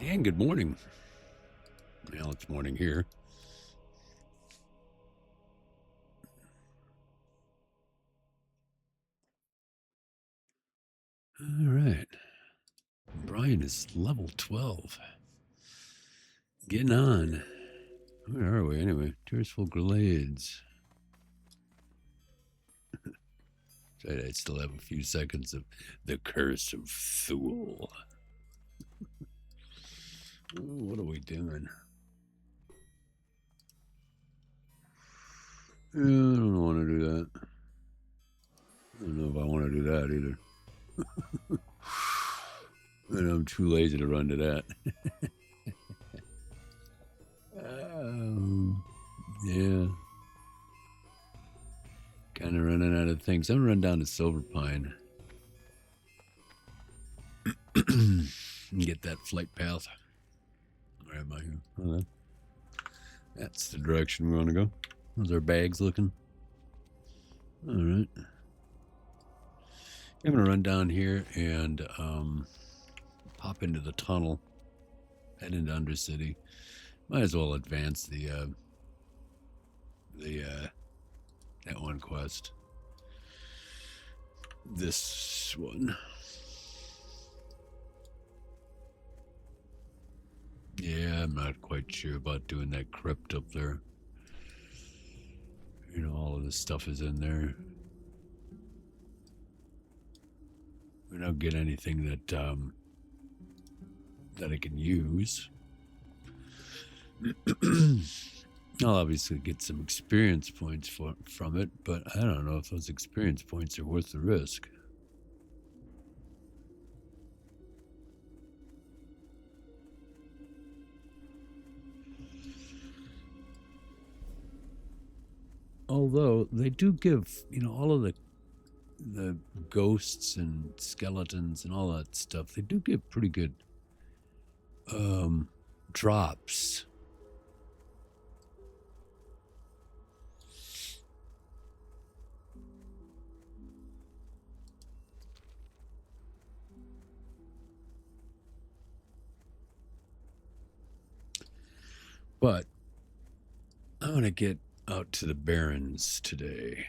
And good morning. Well, it's morning here. All right. Brian is level 12. Getting on. Where are we anyway? Tearsful Glades. I still have a few seconds of the Curse of Thule. What are we doing? I don't want to do that. I don't know if I want to do that either. And I'm too lazy to run to that. Yeah. Kind of running out of things. I'm going to run down to Silver Pine. And get that flight path. Where am I here? Oh, that's the direction we want to go. How's our bags looking? All right. I'm going to run down here and pop into the tunnel, head into Undercity. Might as well advance that one quest. This one. Yeah, I'm not quite sure about doing that crypt up there. You know, all of this stuff is in there. We don't get anything that I can use. I'll obviously get some experience points from it, but I don't know if those experience points are worth the risk. Although they do give, you know, all of the ghosts and skeletons and all that stuff, they do give pretty good drops. But I'm going to get out to the Barrens today.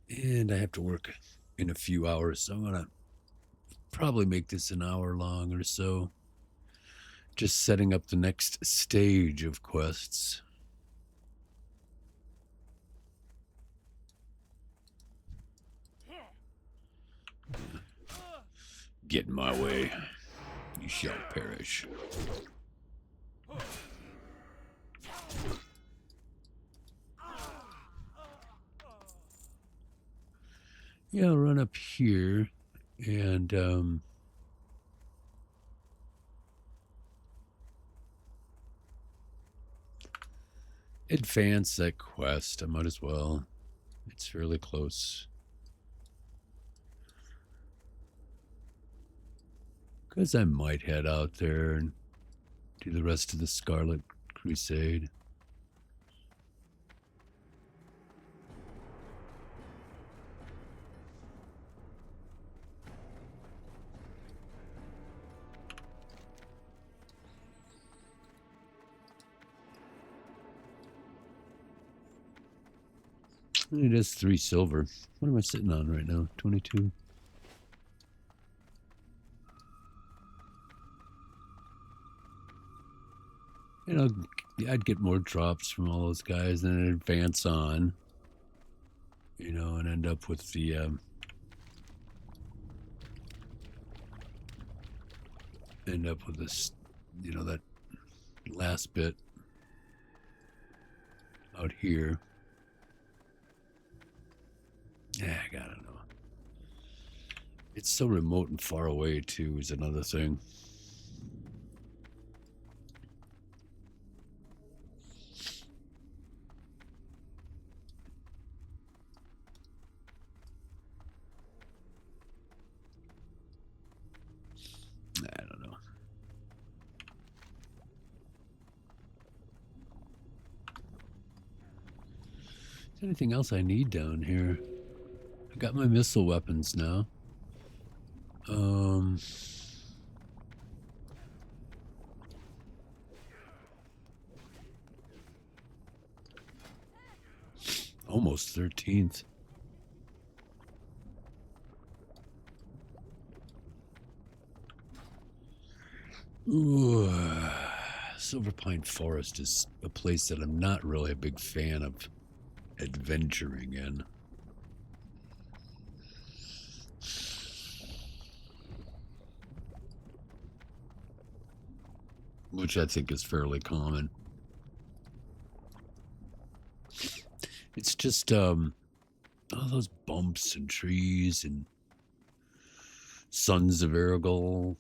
And I have to work in a few hours, so I'm going to probably make this an hour long or so. Just setting up the next stage of quests. Get in my way. You shall perish. Yeah, I'll run up here and advance that quest. I might as well. It's fairly close. Because I might head out there and do the rest of the Scarlet Crusade. It is 3 silver. What am I sitting on right now? 22. You know, I'd get more drops from all those guys and then advance on. You know, and end up with the this, you know, that last bit out here. Yeah, I don't know. It's so remote and far away too is another thing. I don't know. Is there anything else I need down here? I got my missile weapons now. Almost 13th. Ooh, Silver Pine Forest is a place that I'm not really a big fan of adventuring in. Which I think is fairly common. It's just all those bumps and trees and Sons of Aragol.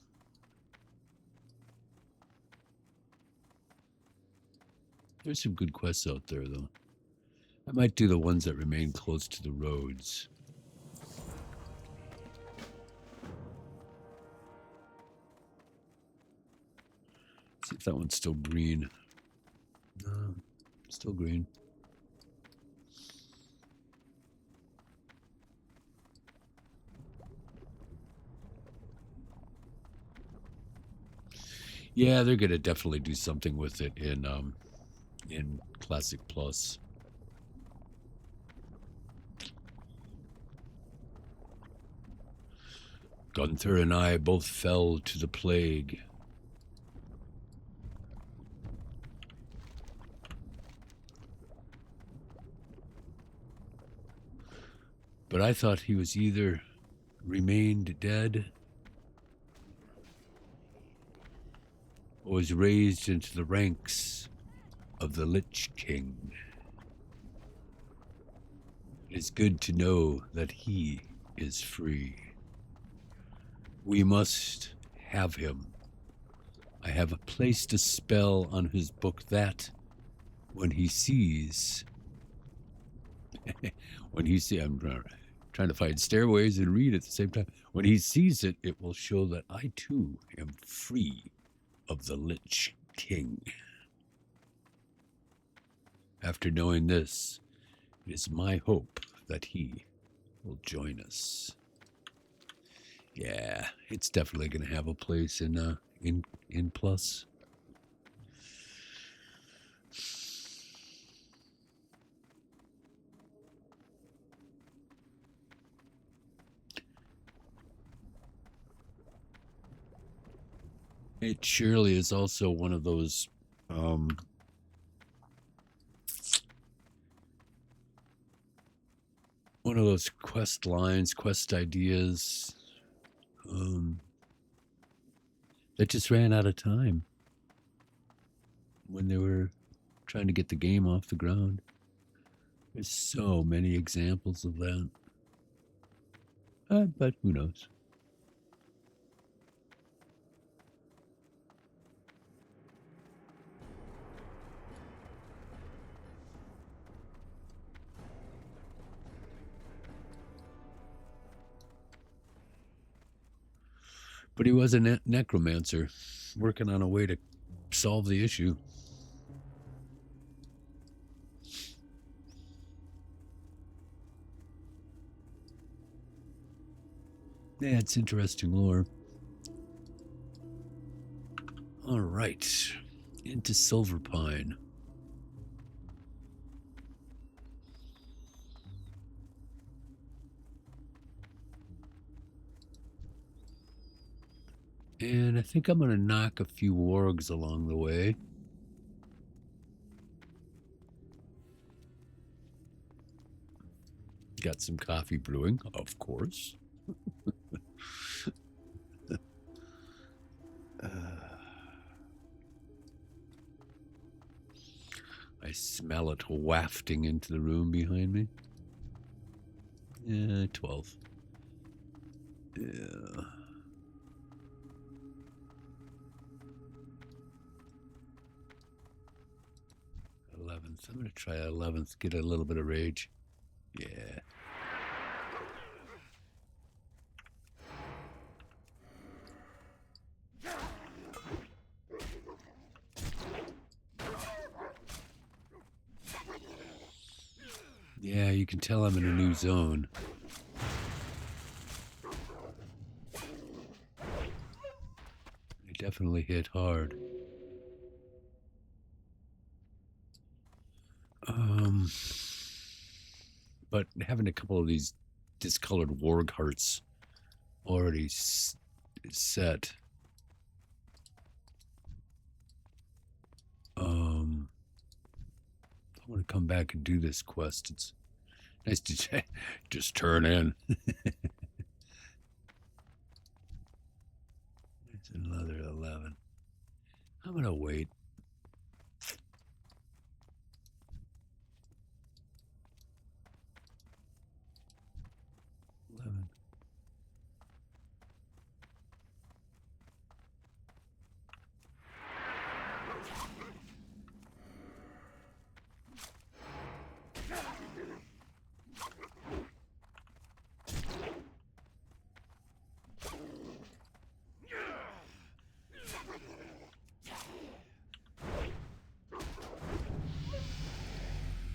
There's some good quests out there, though. I might do the ones that remain close to the roads. See if that one's still green. No, still green. Yeah, they're gonna definitely do something with it in Classic Plus. Gunther and I both fell to the plague. But I thought he was either remained dead or was raised into the ranks of the Lich King. It is good to know that he is free. We must have him. I have placed a spell on his book that, when he sees... I'm trying to find stairways and read at the same time. When he sees it, it will show that I too am free of the Lich King. After knowing this, it is my hope that he will join us. Yeah, it's definitely going to have a place in Plus. It surely is also one of those quest lines, quest ideas that just ran out of time when they were trying to get the game off the ground. There's so many examples of that. But who knows? But he was a necromancer, working on a way to solve the issue. Yeah, it's interesting lore. All right, into Silver Pine. And I think I'm going to knock a few wargs along the way. Got some coffee brewing, of course. I smell it wafting into the room behind me. Yeah, 12. Yeah. 11th. I'm going to try 11th, get a little bit of rage. Yeah. Yeah, you can tell I'm in a new zone. definitely hit hard. But having a couple of these discolored warg hearts already set. I want to come back and do this quest. It's nice to just turn in. It's another 11. I'm gonna wait. 11.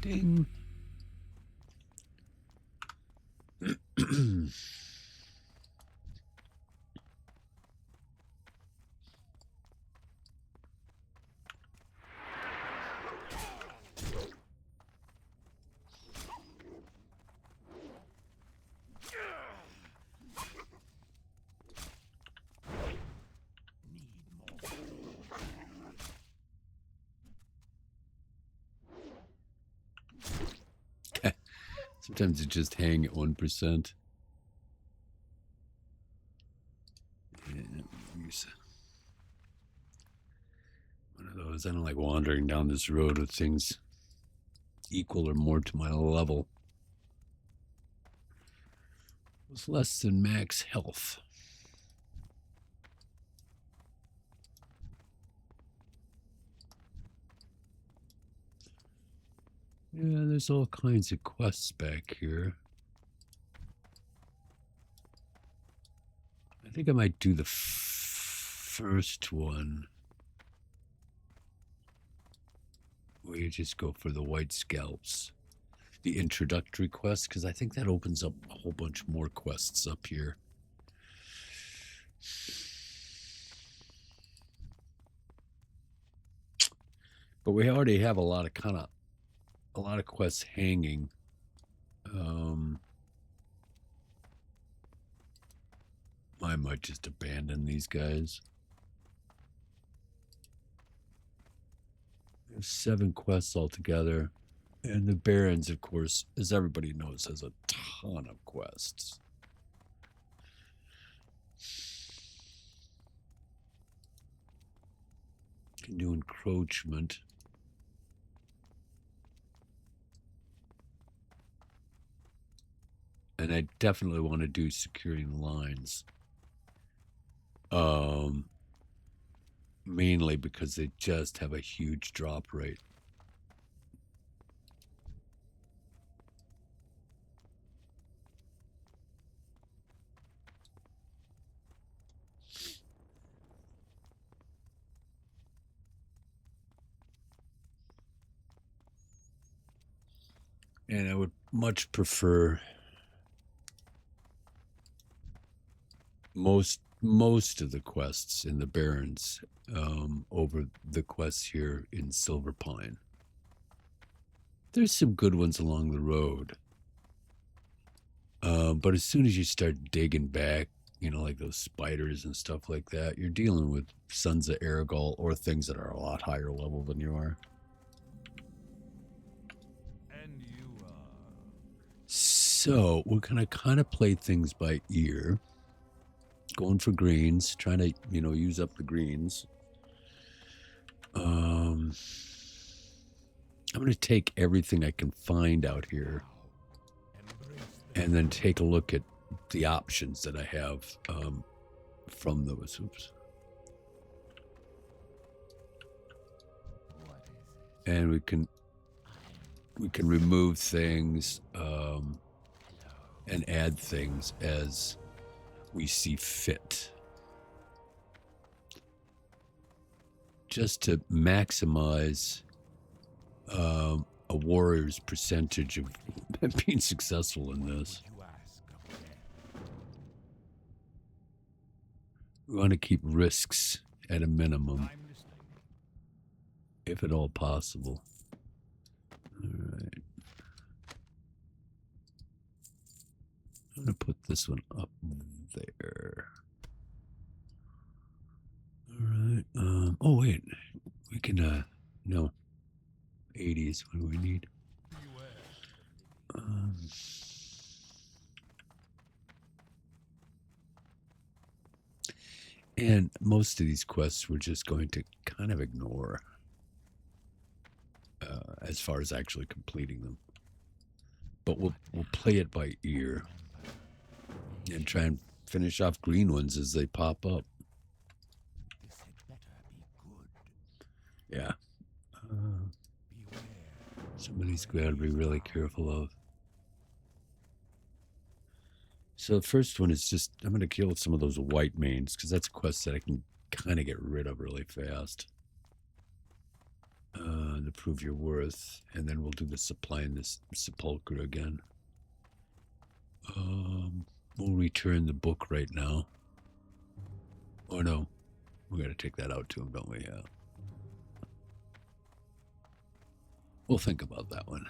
Ding. Sometimes it just hang at 1%. One of those. I don't like wandering down this road with things equal or more to my level. With less than max health. Yeah, there's all kinds of quests back here. I think I might do the first one, where you just go for the white scalps. The introductory quest, because I think that opens up a whole bunch more quests up here. But we already have a lot of quests hanging. I might just abandon these guys. There's 7 quests altogether. And the Barrens, of course, as everybody knows, has a ton of quests. Can do encroachment. And I definitely want to do securing lines. Mainly because they just have a huge drop rate. And I would much prefer most of the quests in the Barrens over the quests here in Silver Pine. There's some good ones along the road. But as soon as you start digging back, you know, like those spiders and stuff like that, you're dealing with Sons of Aragol or things that are a lot higher level than you are. And you, So we're going to kind of play things by ear. Going for greens, trying to, you know, use up the greens. I'm going to take everything I can find out here and then take a look at the options that I have from those. Oops. And we can remove things and add things as we see fit, just to maximize a warrior's percentage of being successful in this. We want to keep risks at a minimum, if at all possible. All right. I'm going to put this one up there. All right. Oh, wait. We can, no. 80s. What do we need? And most of these quests we're just going to kind of ignore as far as actually completing them. But we'll play it by ear and try and finish off green ones as they pop up. Yeah. Some of these we gotta be really careful of. So the first one is just, I'm going to kill some of those white mains, because that's a quest that I can kind of get rid of really fast. To prove your worth, and then we'll do the supply in this sepulcher again. We'll return the book right now. Oh no, we got to take that out to him, don't we? Yeah. We'll think about that one.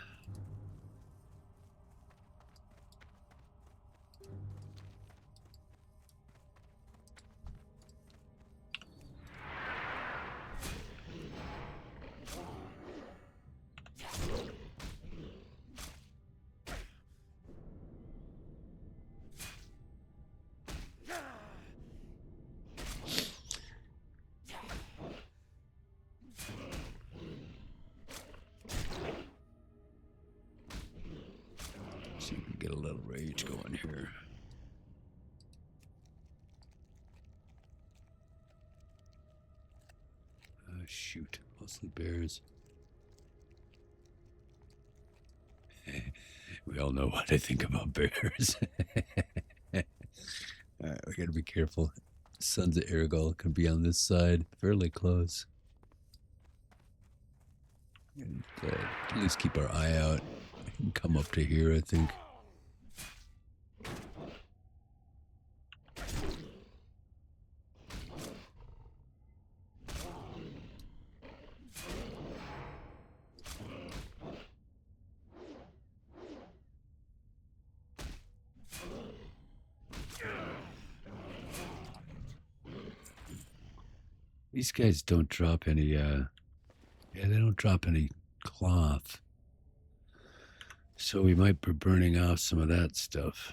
See if we can get a little rage going here. Shoot, mostly bears. We all know what I think about bears. Alright, we gotta be careful. Sons of Aragol can be on this side, fairly close. And, at least keep our eye out. I can come up to here, I think. These guys don't drop any, yeah, they don't drop any cloth. So we might be burning off some of that stuff.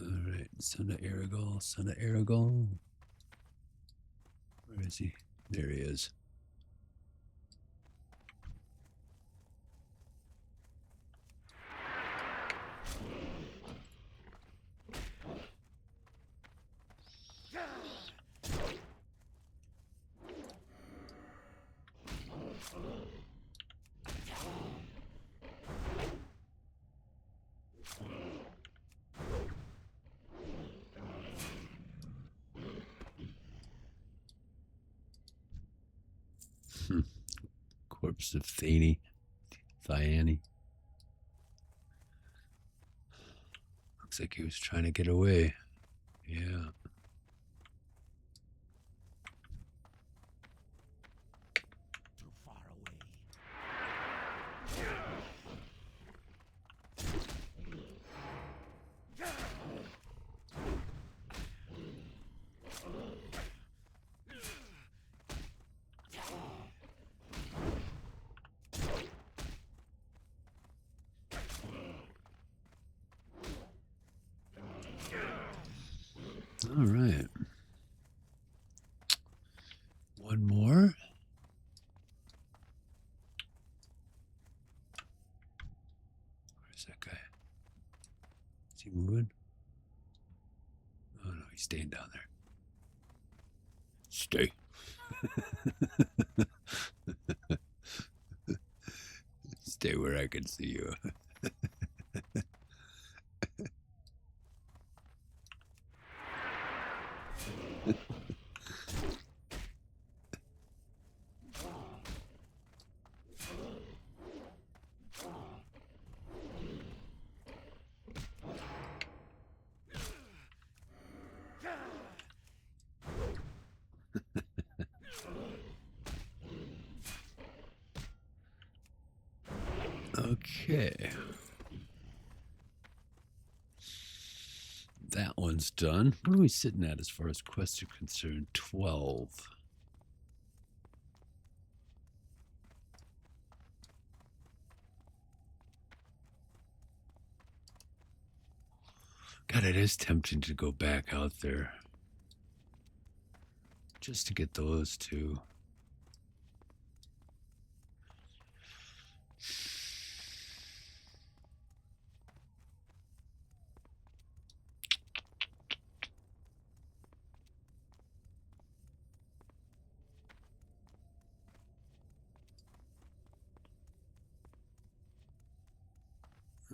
Alright, son of Aragol, son of Aragol. Where is he? There he is. Corpse of Thyane. Looks like he was trying to get away. Yeah. Too far away. All right. One more. Where's that guy? Is he moving? Oh no, he's staying down there. Stay. Stay where I can see you. Okay. That one's done. What are we sitting at as far as quests are concerned? 12. God, it is tempting to go back out there. Just to get those two.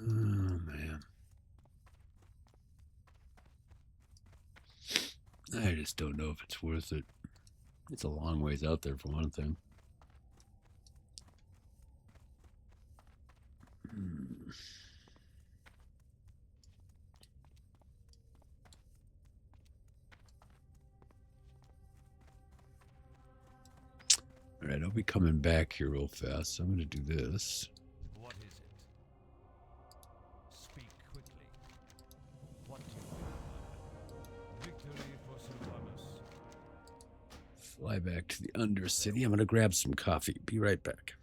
Oh, man. I just don't know if it's worth it. It's a long ways out there, for one thing. All right, I'll be coming back here real fast, so I'm going to do this. What is it? Speak quickly. What do you want? Victory for Sylvanas. Fly back to the Undercity. I'm going to grab some coffee. Be right back.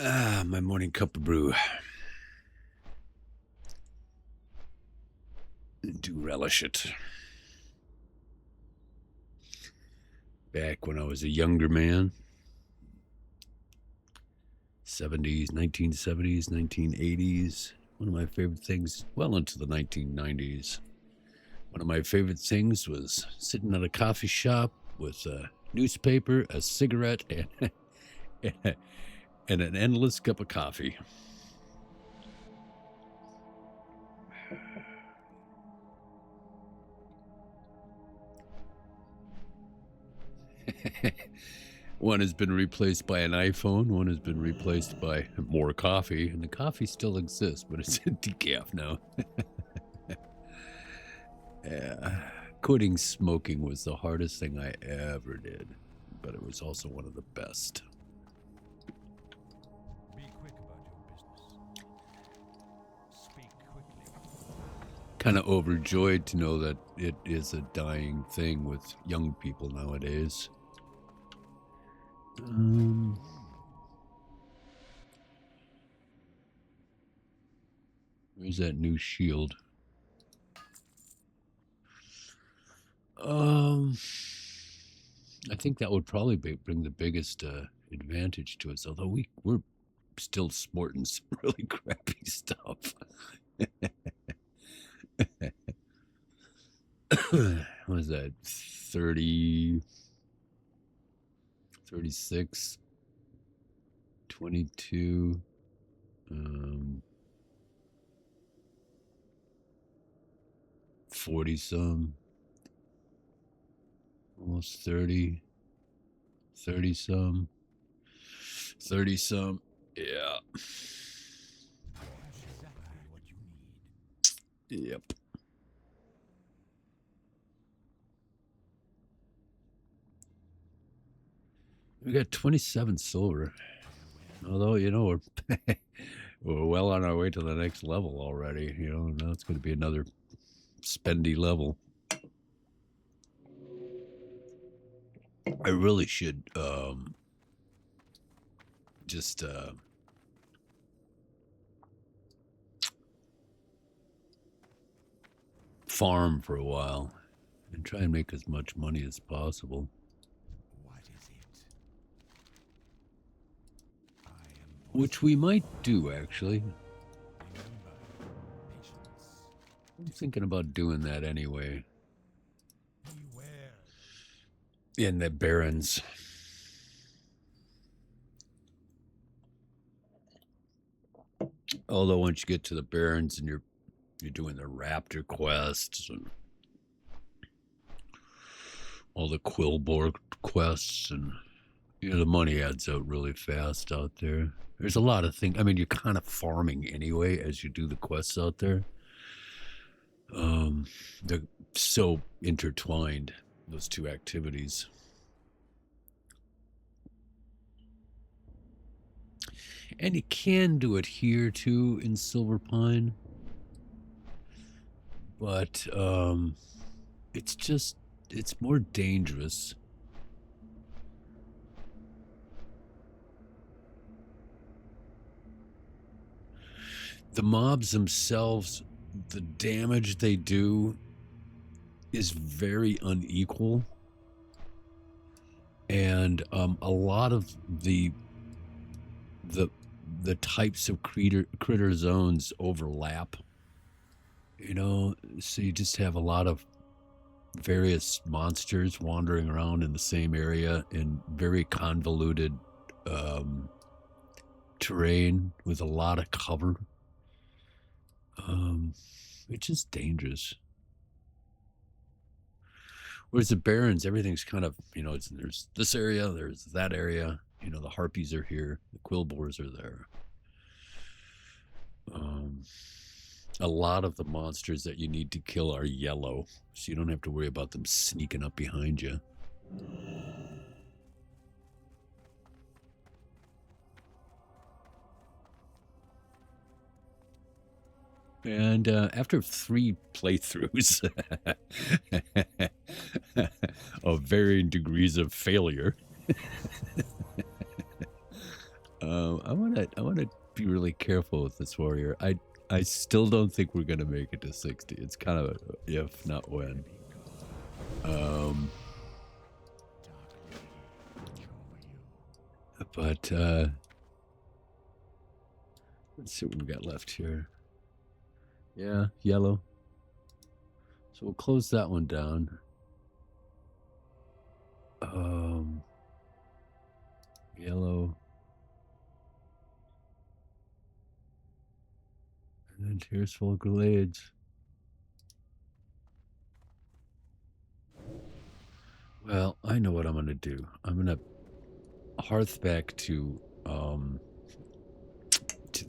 Ah, my morning cup of brew. Do relish it. Back when I was a younger man. 70s, 1970s, 1980s. One of my favorite things, well into the 1990s. One of my favorite things was sitting at a coffee shop with a newspaper, a cigarette, and an endless cup of coffee. One has been replaced by an iPhone. One has been replaced by more coffee. And the coffee still exists, but it's in decaf now. Yeah. Quitting smoking was the hardest thing I ever did, but it was also one of the best. Be quick about your business. Speak quickly. Kind of overjoyed to know that it is a dying thing with young people nowadays. Where's that new shield? I think that would probably bring the biggest advantage to us, although we're still sporting some really crappy stuff. What is that? 30, 36, 22, 40 some, almost 30, 30 some, 30 some. Yeah. Exactly what you need. Yep. We got 27 silver. Although, you know, we're well on our way to the next level already. You know, now it's going to be another spendy level. I really should just farm for a while and try and make as much money as possible. What is it? I am Which we might do, actually. remember patience. I'm thinking about doing that anyway. Beware. In the Barrens. Although once you get to the Barrens and you're doing the raptor quests and all the Quillboar quests, and the money adds out really fast out there. There's a lot of things. I mean, you're kind of farming anyway as you do the quests out there. They're so intertwined, those two activities. And you can do it here too in Silver Pine, but it's more dangerous. The mobs themselves, the damage they do is very unequal, and a lot of the types of critter zones overlap. So you just have a lot of various monsters wandering around in the same area in very convoluted terrain with a lot of cover. It's just dangerous. Whereas the Barrens, everything's kind of, there's this area, there's that area. The harpies are here, the quillboars are there. A lot of the monsters that you need to kill are yellow, so you don't have to worry about them sneaking up behind you. And after 3 playthroughs of varying degrees of failure, I want to be really careful with this warrior. I still don't think we're gonna make it to 60. It's kind of a if, not when. But let's see what we got left here. Yeah, yellow. So we'll close that one down. Yellow. And then Tearsful Glades. Well, I know what I'm gonna do. I'm gonna hearth back to the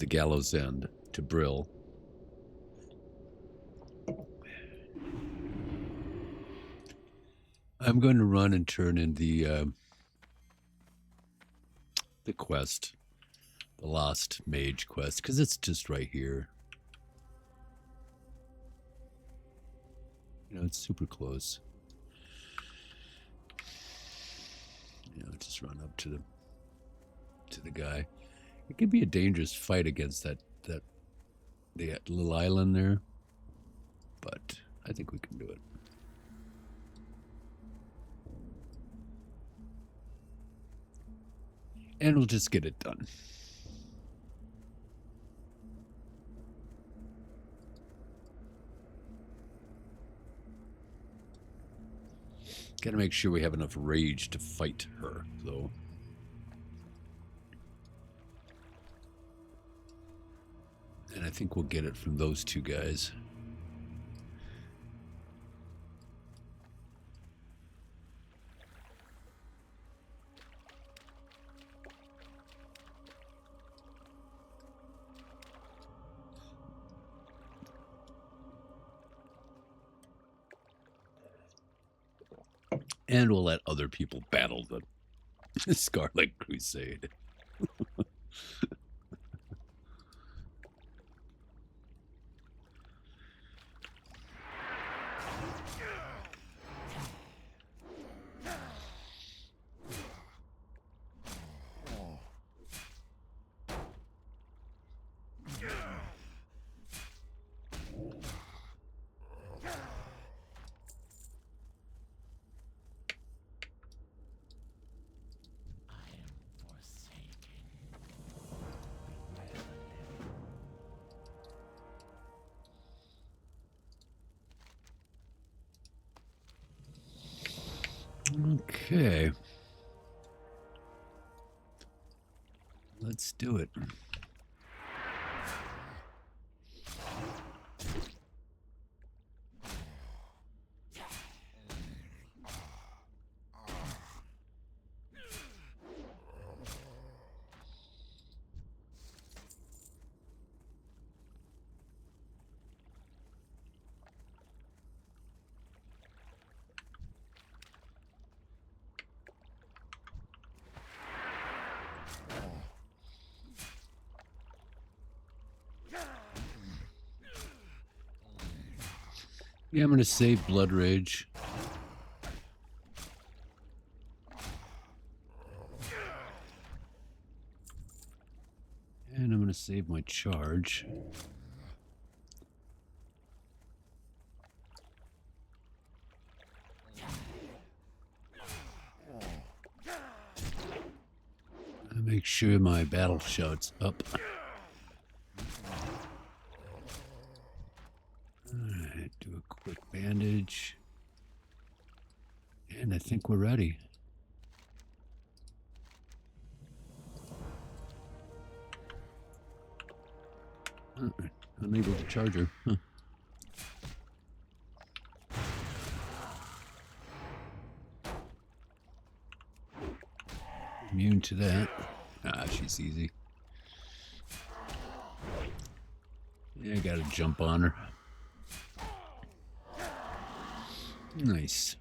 Gallows End, to Brill. I'm going to run and turn in the quest, the Lost Mage quest, because it's just right here. It's super close. Just run up to the guy. It could be a dangerous fight against that little island there, but I think we can do it. And we'll just get it done. Gotta make sure we have enough rage to fight her, though. And I think we'll get it from those two guys. And we'll let other people battle the Scarlet Crusade. Okay. Let's do it. Yeah, I'm going to save Blood Rage. And I'm going to save my charge. Make sure my battle shout's up. Alright, do a quick bandage. And I think we're ready. Unable to charge her. Huh. Immune to that. Ah, she's easy. Yeah, I gotta jump on her. Nice.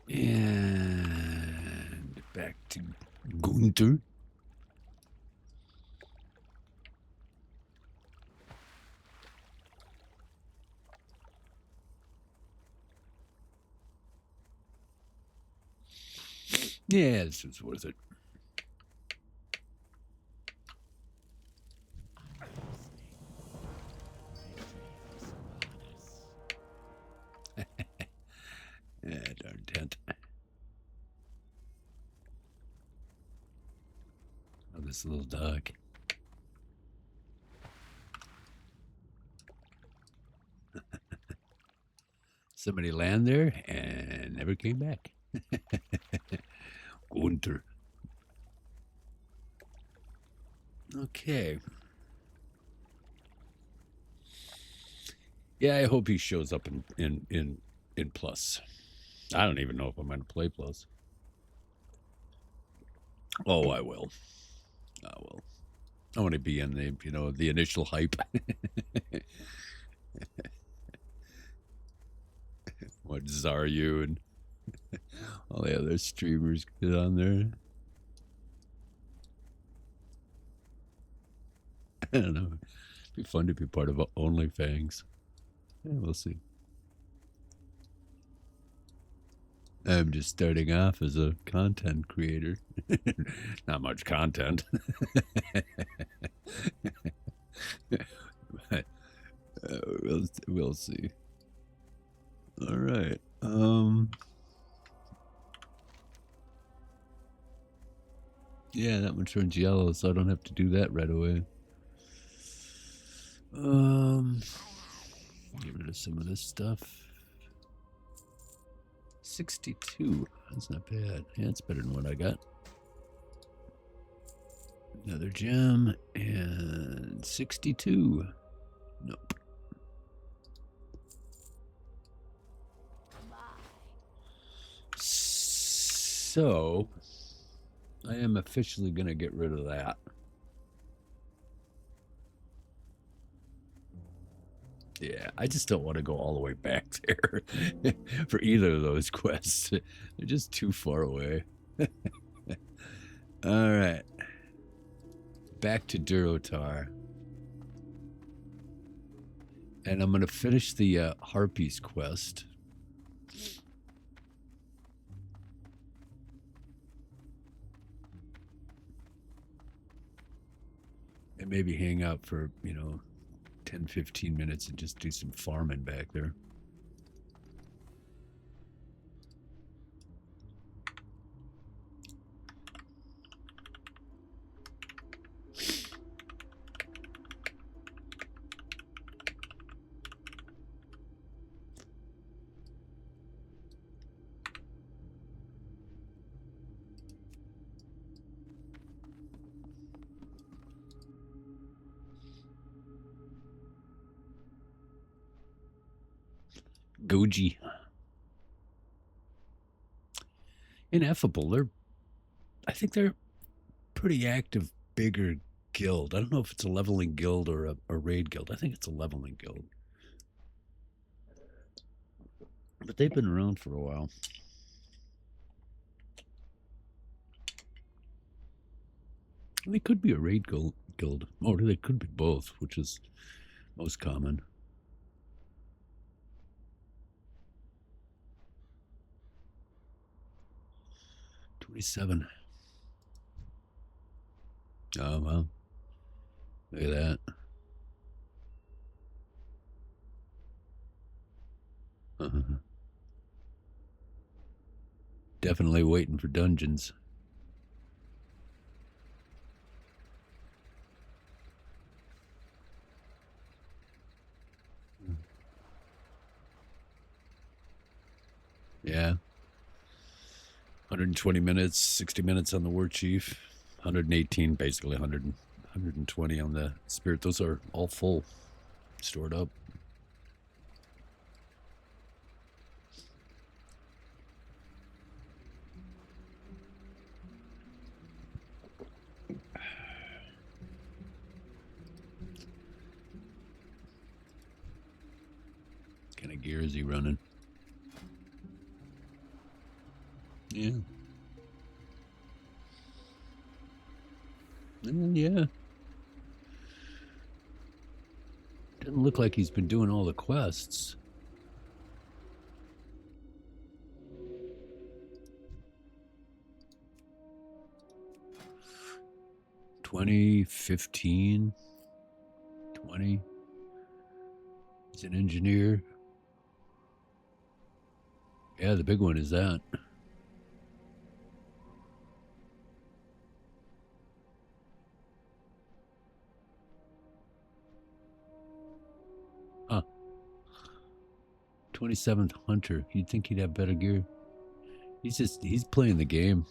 And back to Gunther. Yeah, this was worth it. Yeah, darn tent. Oh, this little dog. Somebody land there and never came back. Gunther. Okay. Yeah, I hope he shows up in Plus. I don't even know if I'm going to play Plus. Oh, I will. I will. I want to be in the, the initial hype. What Zaryu and all the other streamers get on there. I don't know. It'd be fun to be part of OnlyFans. Yeah, we'll see. I'm just starting off as a content creator. Not much content. But we'll see. All right. Yeah, that one turns yellow, so I don't have to do that right away. Get rid of some of this stuff. 62. That's not bad. Yeah, it's better than what I got. Another gem and 62. Nope. So I am officially going to get rid of that. Yeah, I just don't want to go all the way back there for either of those quests. They're just too far away. All right. Back to Durotar. And I'm going to finish the Harpies quest. And maybe hang out for, 10, 15 minutes and just do some farming back there. Goji. Ineffable. I think they're pretty active, bigger guild. I don't know if it's a leveling guild or a raid guild. I think it's a leveling guild. But they've been around for a while. They could be a raid guild. Or they could be both, which is most common. $27. Oh, well. Look at that. Definitely waiting for dungeons. Yeah. 120 minutes, 60 minutes on the War Chief, 118, basically 120 on the Spirit. Those are all full, stored up. What kind of gear is he running? Yeah. Yeah. Doesn't look like he's been doing all the quests. $20, $15, $20. He's an engineer. Yeah, the big one is that. Huh. 27th Hunter. You'd think he'd have better gear. He's playing the game.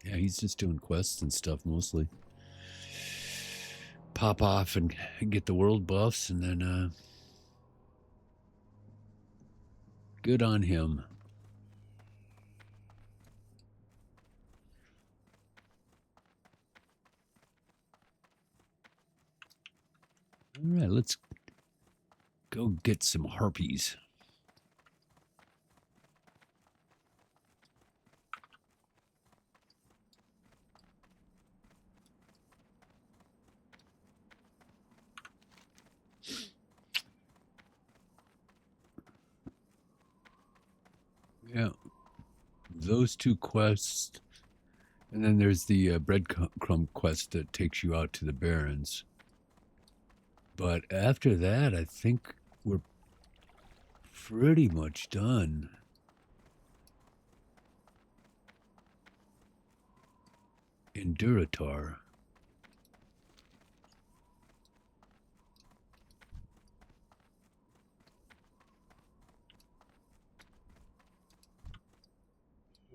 Yeah, he's just doing quests and stuff mostly. Pop off and get the world buffs, and then good on him. All right, let's go get some harpies. Yeah, those two quests, and then there's the breadcrumb quest that takes you out to the Barrens. But after that, I think we're pretty much done. In Duratar.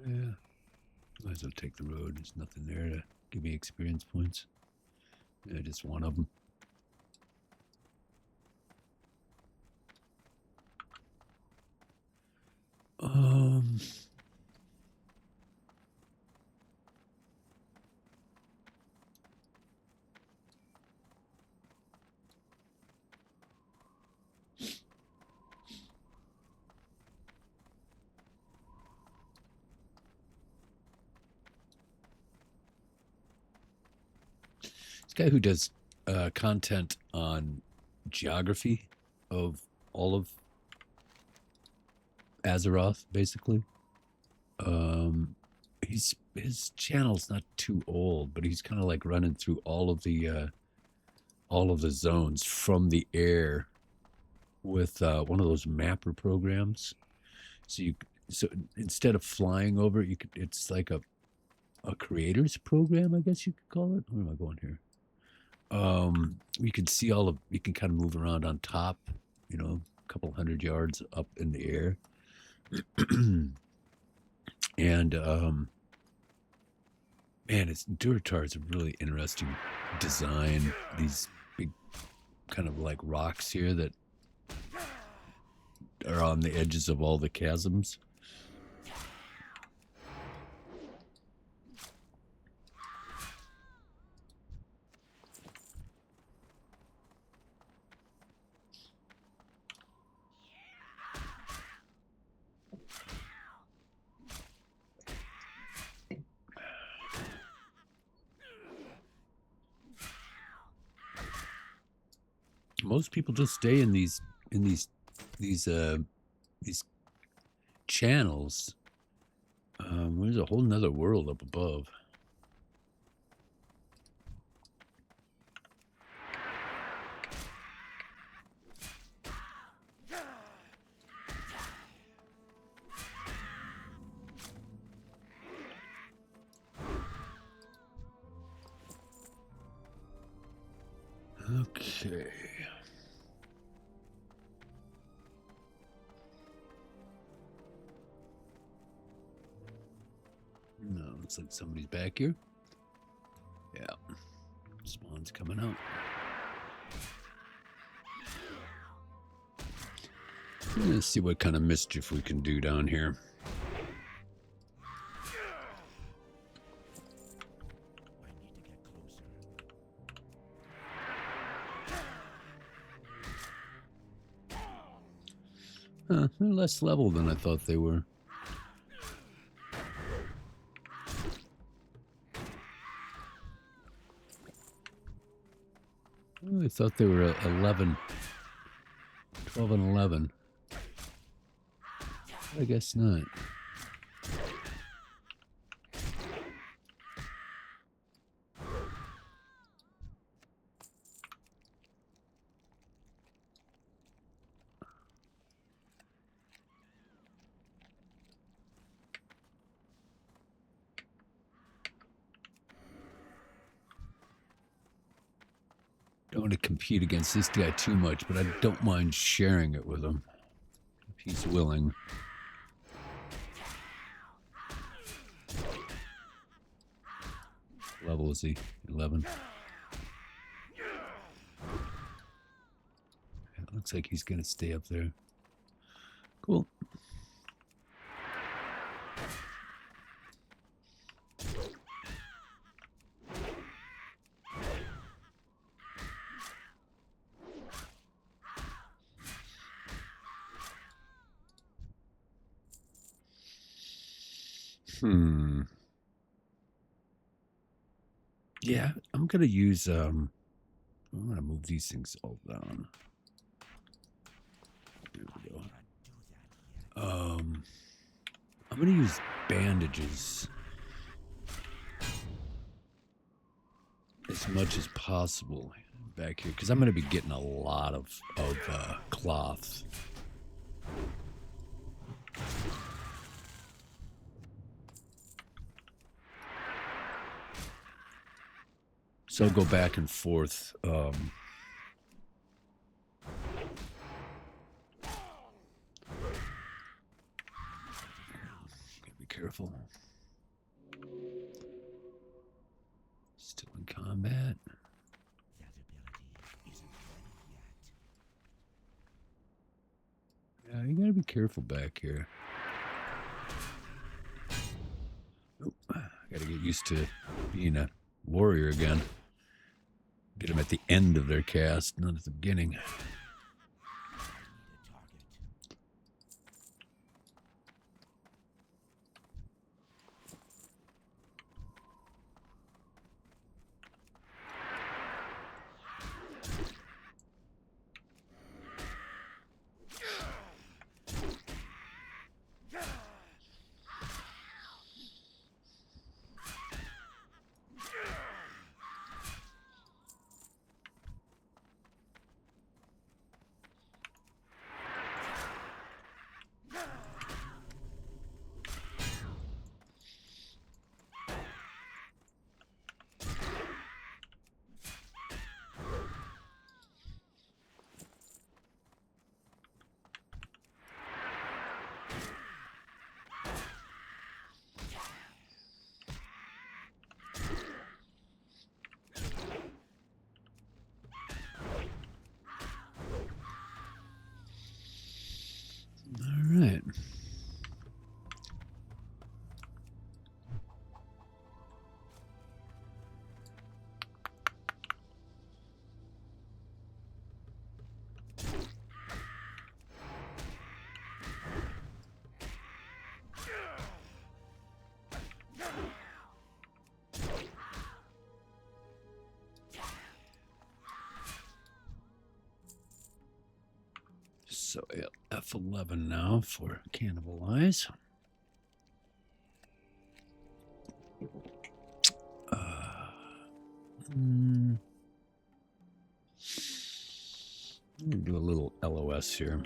Yeah. Might as well take the road. There's nothing there to give me experience points. Yeah, just one of them. This guy who does content on geography of all of Azeroth, basically. His channel's not too old, but he's kind of like running through all of the zones from the air with one of those mapper programs. So instead of flying over, it's like a creator's program, I guess you could call it. Where am I going here? You can see you can kind of move around on top, a couple 100 yards up in the air. And man, Duratar is a really interesting design. These big kind of like rocks here that are on the edges of all the chasms. Most people just stay in these channels. There's a whole nother world up above. Okay. No, looks like somebody's back here. Yeah. Spawn's coming out. Let's see what kind of mischief we can do down here. They're less level than I thought they were. I thought they were 11, 12 and 11. I guess not. Don't want to compete against this guy too much, but I don't mind sharing it with him if he's willing. What level is he? 11. It looks like he's going to stay up there. Cool. Yeah, I'm gonna use I'm gonna move these things all down. There we go. I'm gonna use bandages as much as possible back here because I'm gonna be getting a lot of cloth. So I'll go back and forth. Gotta be careful. Still in combat. Yeah, you gotta be careful back here. Oh, gotta get used to being a warrior again. Get them at the end of their cast, not at the beginning. So F11 now for cannibalize. I'm gonna do a little LOS here.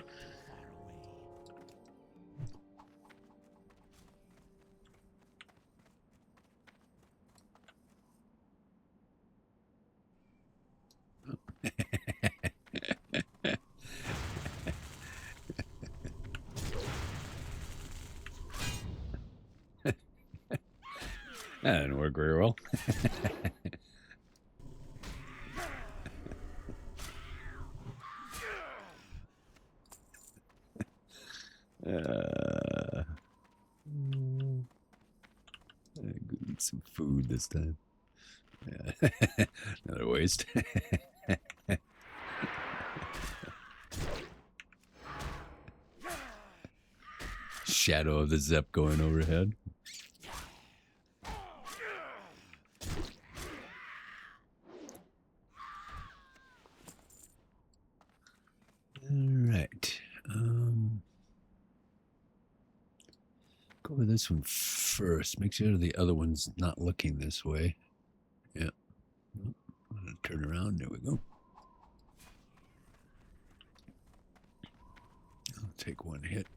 That didn't work very well. Go eat some food this time. Yeah. Another waste. Shadow of the Zep going overhead. All right. Go with this one first. Make sure the other one's not looking this way. Yeah. Turn around. There we go. I'll take one hit.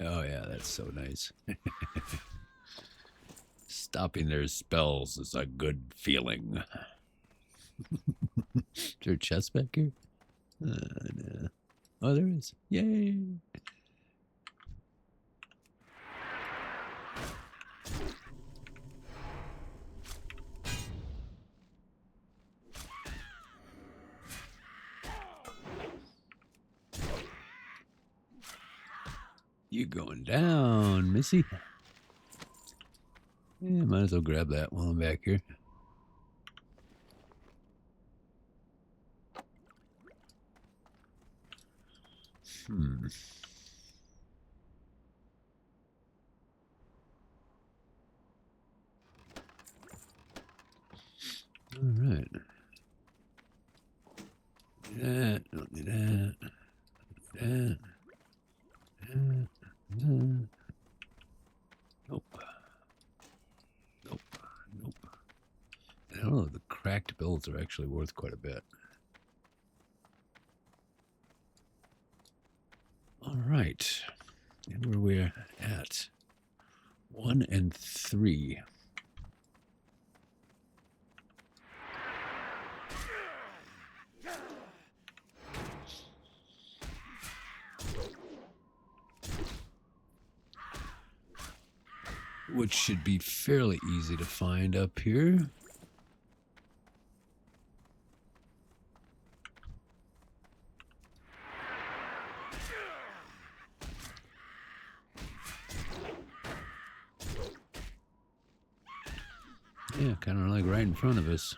Oh, yeah, that's so nice. Stopping their spells is a good feeling. Is there a chest back here? No. Oh, there is. Yay! You going down, Missy? Yeah, might as well grab that while I'm back here. All right. Do that. Don't do that. That. Nope. Nope. Nope. I don't know. The cracked builds are actually worth quite a bit. All right. And where we're at 1 and 3. Which should be fairly easy to find up here. Yeah, kind of like right in front of us.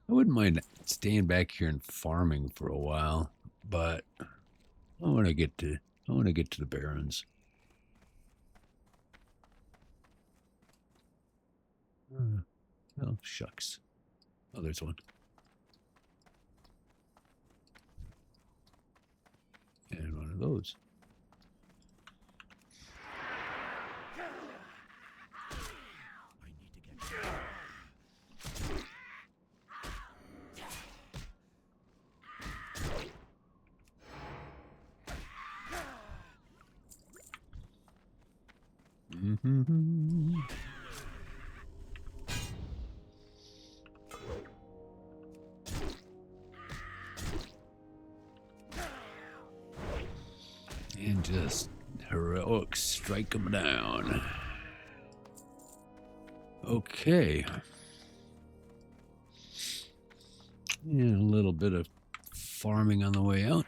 I wouldn't mind staying back here and farming for a while, but I want to get to the Barrens. Oh, shucks. Oh, there's one. And one of those. Mm-hmm. And just heroic strike them down. Okay. And a little bit of farming on the way out.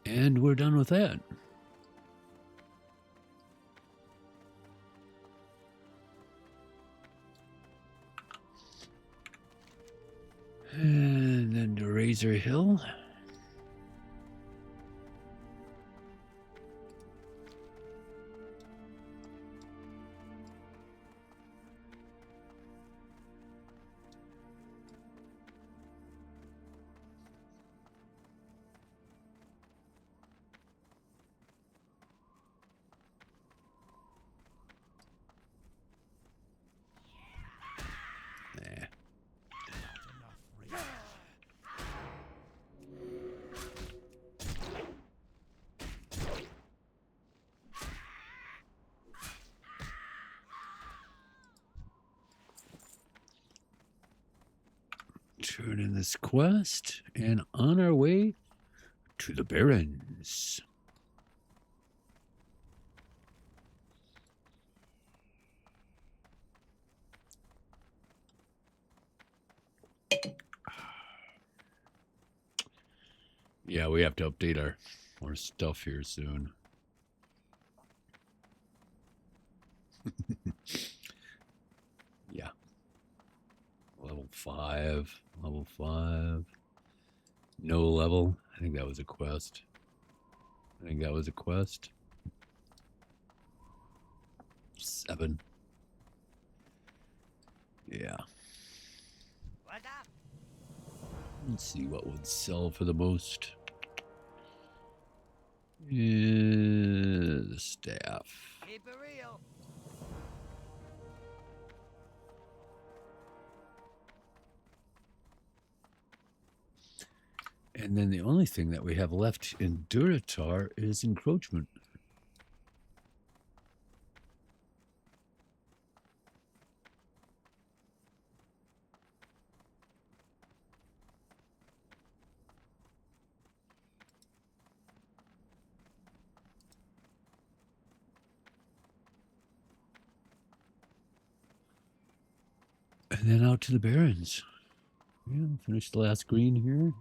And we're done with that. And then to Razor Hill. Turn in this quest and on our way to the Barrens. Yeah, we have to update our stuff here soon. Yeah. Level 5. Level 5. No level. I think that was a quest. 7. Yeah. Let's see what would sell for the most. The staff. Keep it real. And then the only thing that we have left in Duratar is encroachment. And then out to the Barrens. Yeah, finish the last green here.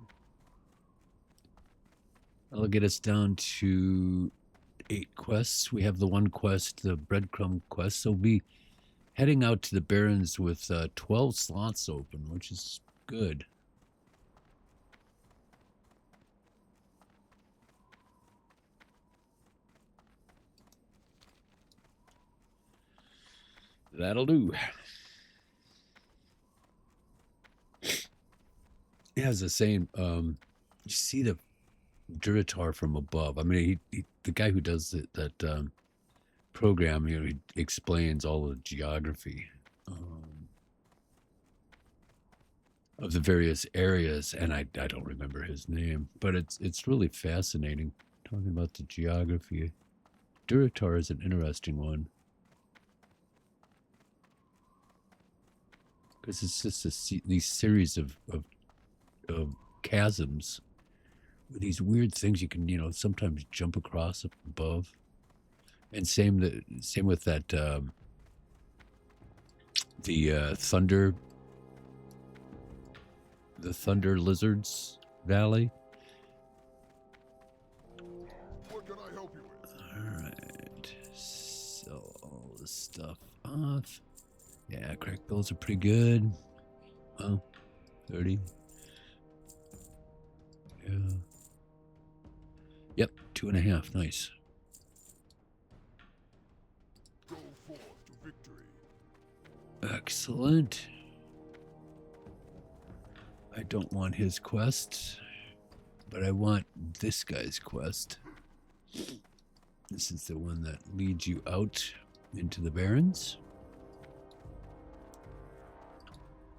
That'll get us down to 8 quests. We have the one quest, the breadcrumb quest. So we'll be heading out to the Barrens with 12 slots open, which is good. That'll do. Yeah, as I was saying, you see the Duratar from above. I mean, the guy who does that program, you know, he explains all the geography of the various areas, and I don't remember his name, but it's really fascinating talking about the geography. Duratar is an interesting one because it's just these series of chasms with these weird things you can, you know, sometimes jump across up above. And same with that the Thunder Lizards Valley. What can I help you with? All right, sell all this stuff off. Yeah, crack bills are pretty good. Well, 30. Yeah. Yep, 2.5. Nice. Go forth to victory. Excellent. I don't want his quest, but I want this guy's quest. This is the one that leads you out into the Barrens.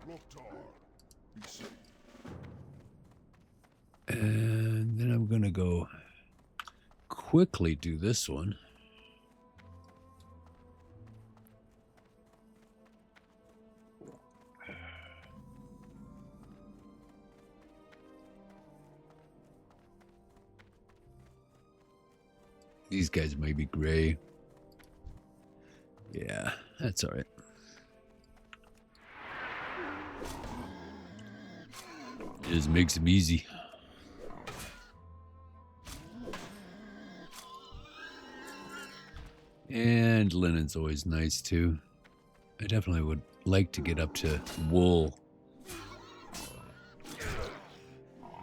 Loktar, be safe. And then I'm going to go quickly do this one. These guys may be gray. Yeah, that's all right. Just makes them easy. And linen's always nice too. I definitely would like to get up to wool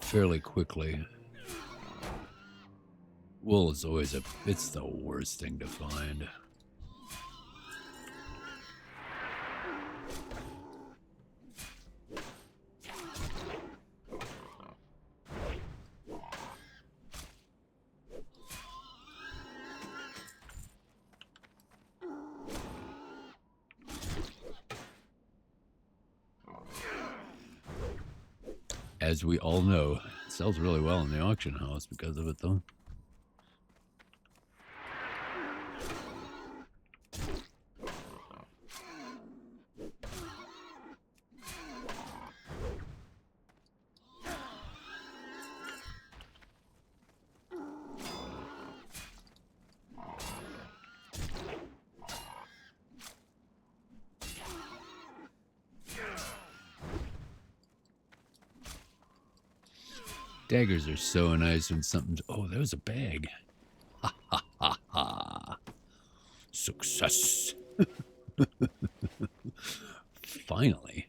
fairly quickly. Wool is always it's the worst thing to find. As we all know, it sells really well in the auction house because of it, though. Daggers are so nice when something's... Oh, there was a bag. Ha ha ha ha. Success. Finally.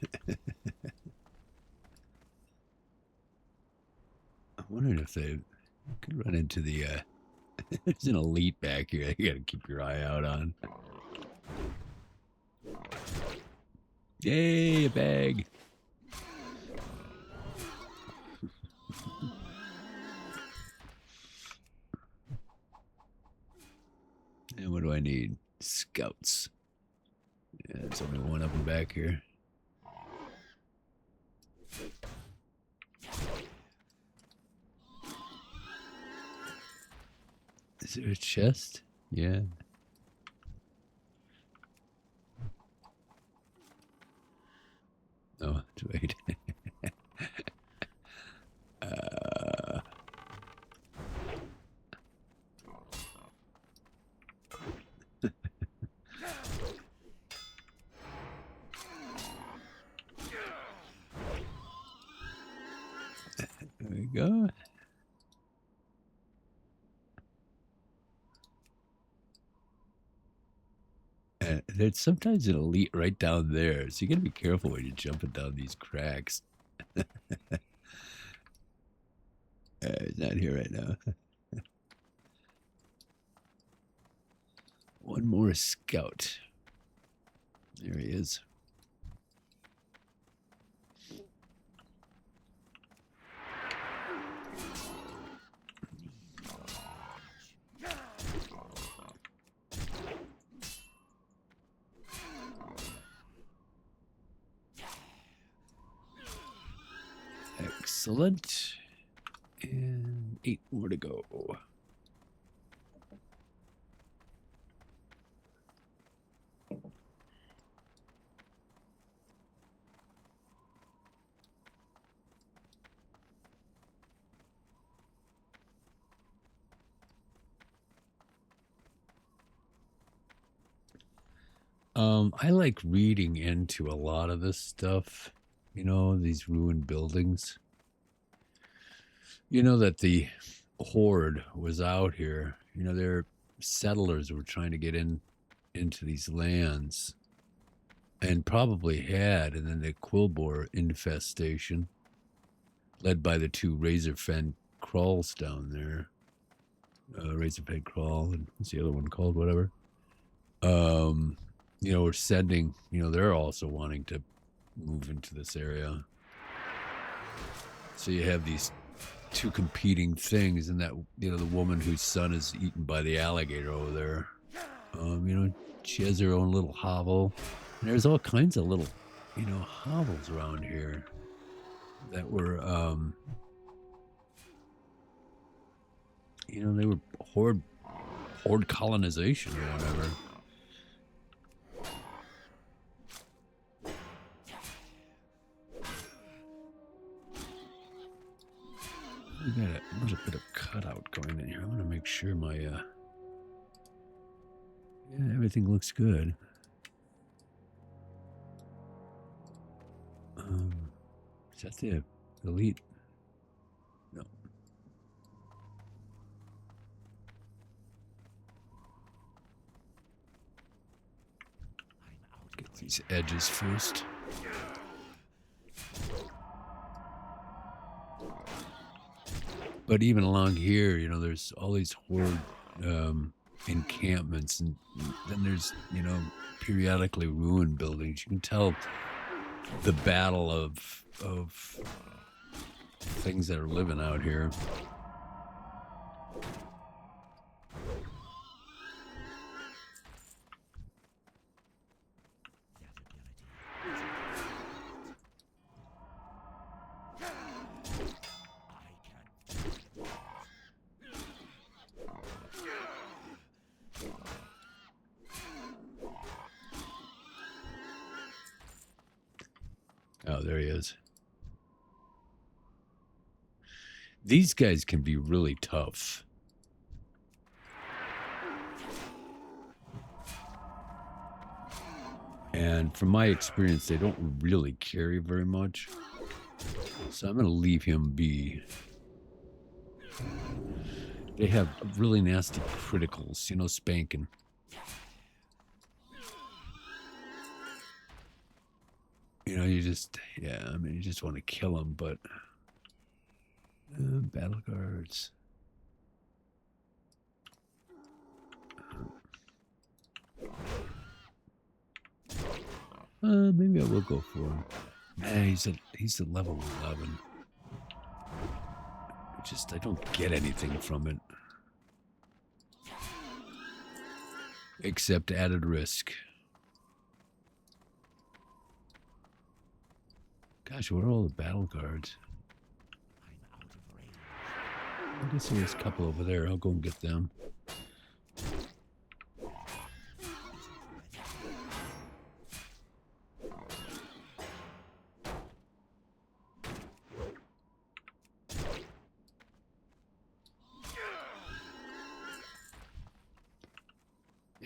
I'm wondering if they could run into the... There's an elite back here you gotta keep your eye out on. Yay, a bag. And what do I need? Scouts. Yeah, there's only one up and back here. Is there a chest? Yeah. Oh, wait. There we go. There's sometimes an elite right down there, so you gotta be careful when you're jumping down these cracks. He's not here right now. One more scout. There he is. Excellent. And 8 more to go. I like reading into a lot of this stuff, you know, these ruined buildings. You know that the horde was out here. You know, their settlers were trying to get into these lands and probably had, and then the quillboar infestation led by the 2 razorfen crawls down there. Razorfen crawl, and what's the other one called? Whatever. You know, we're sending, you know, they're also wanting to move into this area. So you have these 2 competing things, and that, you know, the woman whose son is eaten by the alligator over there. You know, she has her own little hovel. And there's all kinds of little, you know, hovels around here that were, you know, they were horde colonization or whatever. We got a little bit of cutout going in here. I want to make sure my, yeah, everything looks good. Is that the elite? No. these edges first. But even along here, you know, there's all these horde encampments, and then there's, you know, periodically ruined buildings. You can tell the battle of things that are living out here. Oh, there he is. These guys can be really tough. And from my experience, they don't really carry very much. So I'm going to leave him be. They have really nasty criticals, you know, spanking. You know, you just, yeah, I mean, you just want to kill them, but battle guards. Maybe I will go for him. Man, he's at level 11. I don't get anything from it. Except added risk. Gosh, what are all the battle guards? I guess there's a couple over there. I'll go and get them.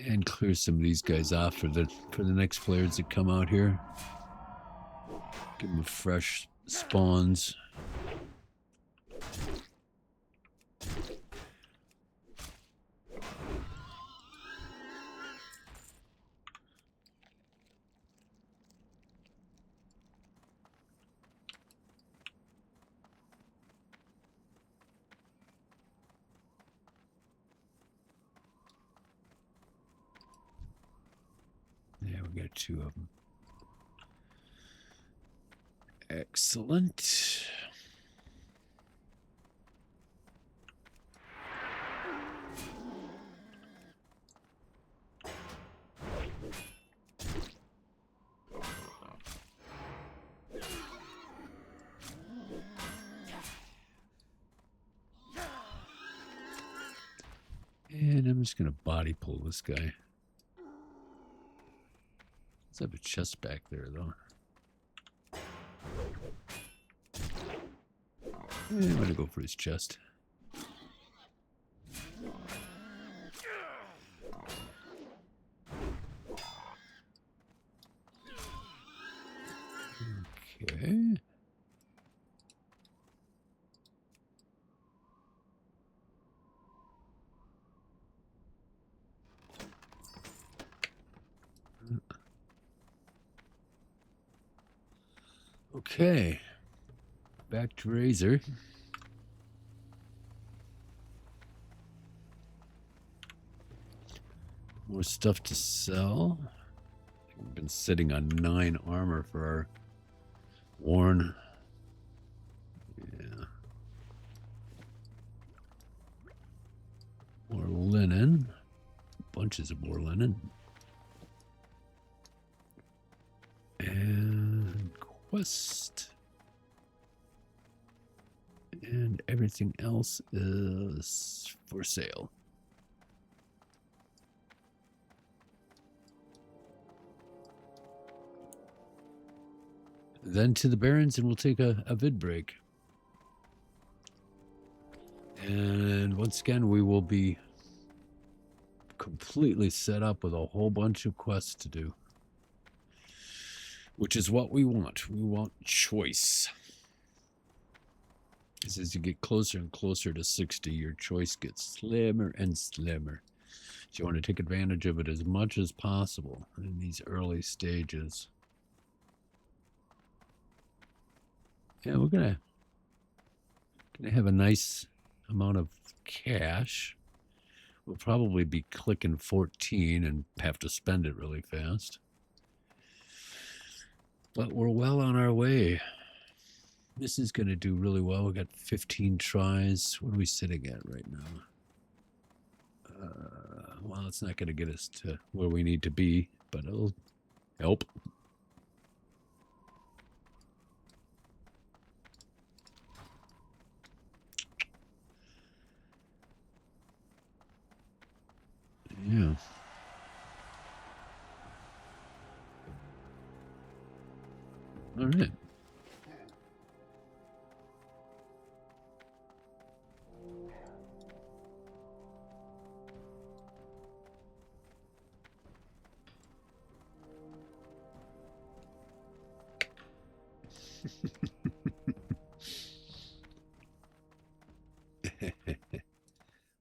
And clear some of these guys off for the next players that come out here. Give them fresh spawns. Yeah, we got 2 of them. Excellent. And I'm just going to body pull this guy. Let's have a chest back there, though. I'm going to go for his chest. Okay. Okay. Back to Razor. More stuff to sell. We've been sitting on 9 armor for our worn. Yeah. More linen. Bunches of more linen. And quest. And everything else is for sale. Then to the Barrens, and we'll take a vid break. And once again, we will be completely set up with a whole bunch of quests to do. Which is what we want. We want choice. As you get closer and closer to 60, your choice gets slimmer and slimmer. So you want to take advantage of it as much as possible in these early stages. Yeah, we're gonna have a nice amount of cash. We'll probably be clicking 14 and have to spend it really fast. But we're well on our way. This is going to do really well. We got 15 tries. What are we sitting at right now? Well, it's not going to get us to where we need to be, but it'll help. Yeah. All right.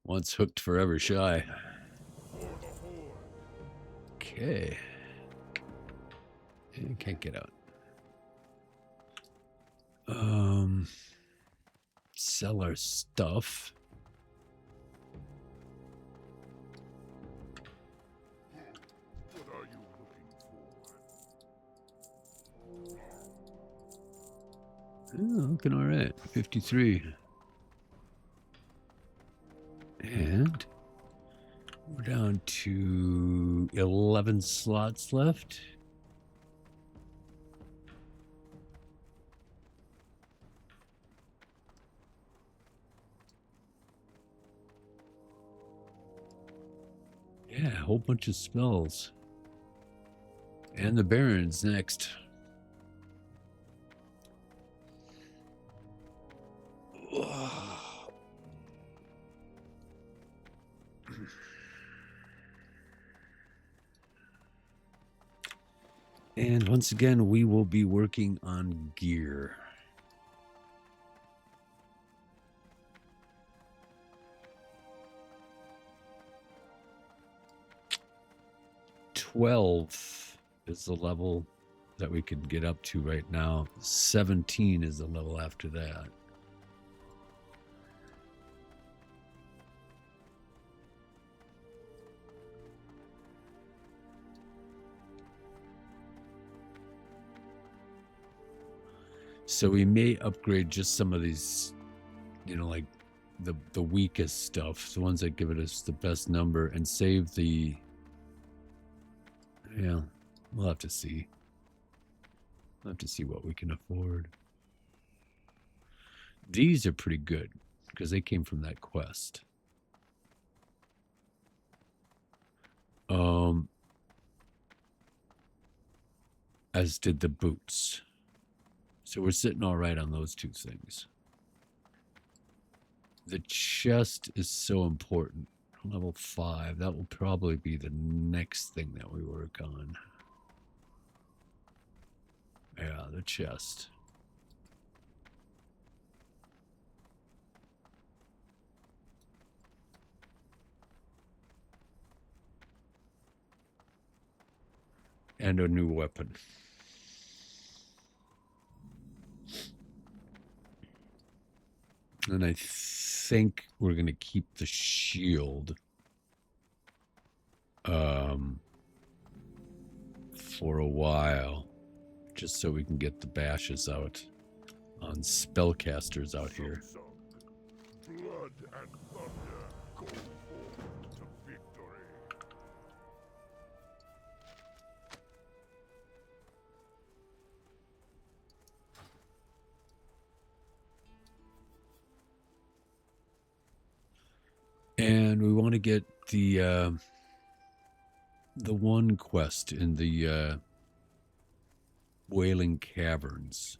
Once hooked, forever shy. Okay. Can't get out. Sell our stuff. What are you looking for? Oh, looking all right. 53. And we're down to 11 slots left. Yeah, a whole bunch of spells. And the Barrens next. And once again, we will be working on gear. $12 is the level that we can get up to right now. 17 is the level after that. So we may upgrade just some of these, you know, like the weakest stuff, the ones that give it us the best number, and save the, yeah, we'll have to see. We'll have to see what we can afford. These are pretty good because they came from that quest. As did the boots. So we're sitting all right on those two things. The chest is so important. Level 5. That will probably be the next thing that we work on. Yeah, the chest. And a new weapon. And I think we're going to keep the shield for a while, just so we can get the bashes out on spellcasters out here. Blood and thunder go forth to victory. And we want to get the one quest in the Wailing Caverns.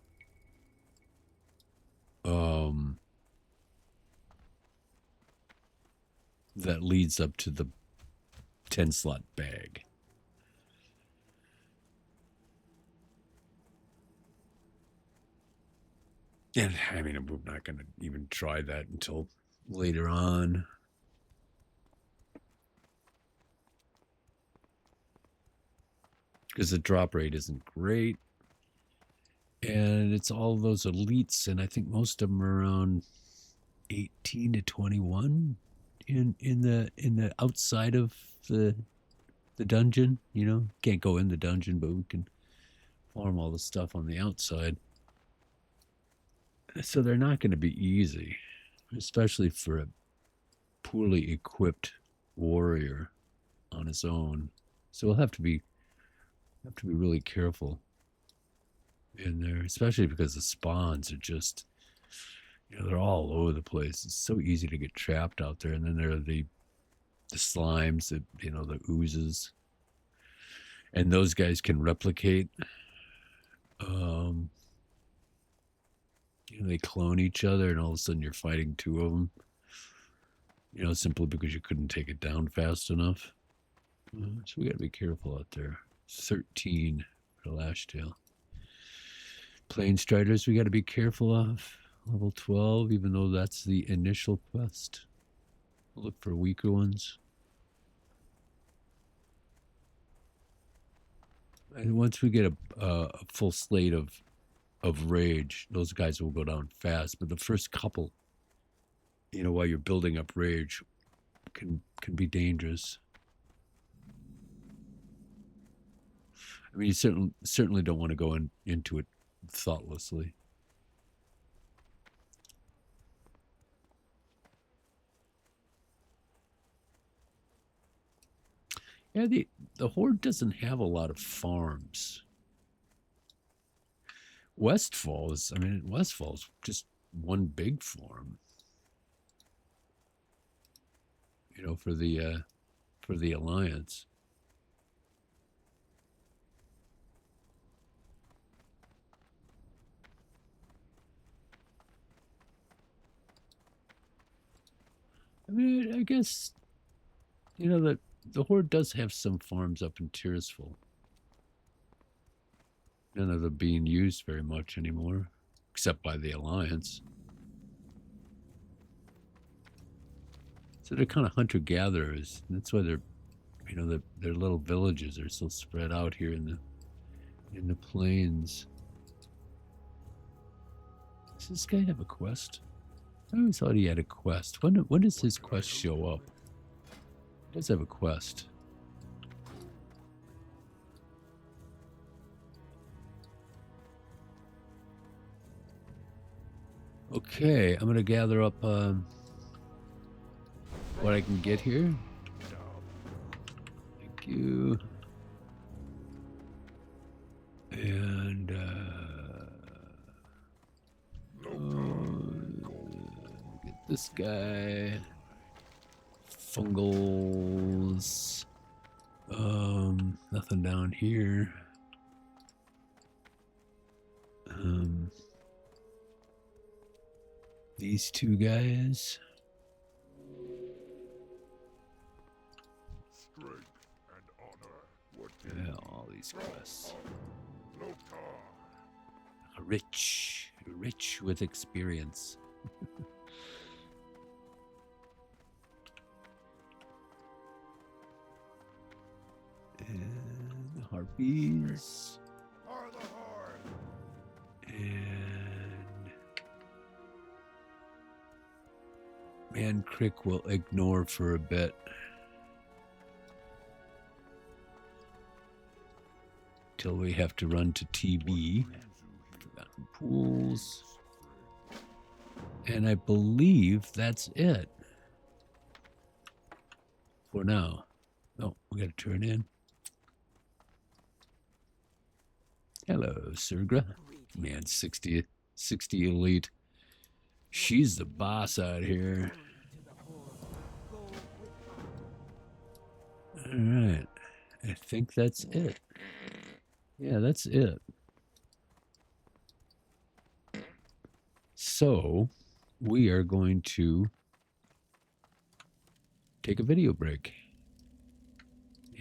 That leads up to the 10-slot bag. And I mean, I'm not going to even try that until later on. because the drop rate isn't great. And it's all those elites, and I think most of them are around 18 to 21 in the outside of the dungeon. You know, can't go in the dungeon, but we can farm all the stuff on the outside. So they're not going to be easy, especially for a poorly equipped warrior on his own. So we'll have to be really careful in there, especially because the spawns are just, you know, they're all over the place. It's so easy to get trapped out there. And then there are the slimes, that, you know, the oozes, and those guys can replicate. You know, they clone each other, and all of a sudden you're fighting two of them. You know, simply because you couldn't take it down fast enough. So we got to be careful out there. 13 for Lashtail. Plain Striders we got to be careful of. Level 12, even though that's the initial quest. We'll look for weaker ones. And once we get a full slate of rage, those guys will go down fast. But the first couple, you know, while you're building up rage, can be dangerous. I mean, you certainly don't want to go into it thoughtlessly. Yeah, the Horde doesn't have a lot of farms. Westfall's just one big farm. You know, for the Alliance. I mean, I guess, you know, that the Horde does have some farms up in Tirsful. None of them being used very much anymore, except by the Alliance. So they're kind of hunter-gatherers. That's why they're, you know, their little villages are so spread out here in the plains. Does this guy have a quest? I always thought he had a quest. When does his quest show up? He does have a quest. Okay, I'm gonna gather up what I can get here. Thank you. And get this guy. Fungals. Nothing down here. These two guys. Strength and honor. What Yeah, all these quests. Lotar. Rich with experience. And the harpies. Are the hard. And Man Crick will ignore for a bit. Till we have to run to TB. Forgotten Pools. And I believe that's it. For now. Oh, we gotta turn in. Hello, Surgra. Man, 60 elite. She's the boss out here. Alright. I think that's it. Yeah, that's it. So, we are going to take a video break.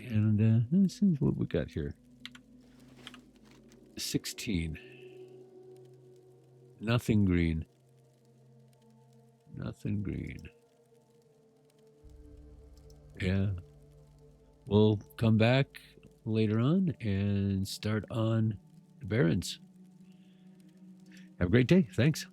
And this is what we got here. 16. Nothing green. Nothing green. Yeah. We'll come back later on and start on the Barrens. Have a great day. Thanks.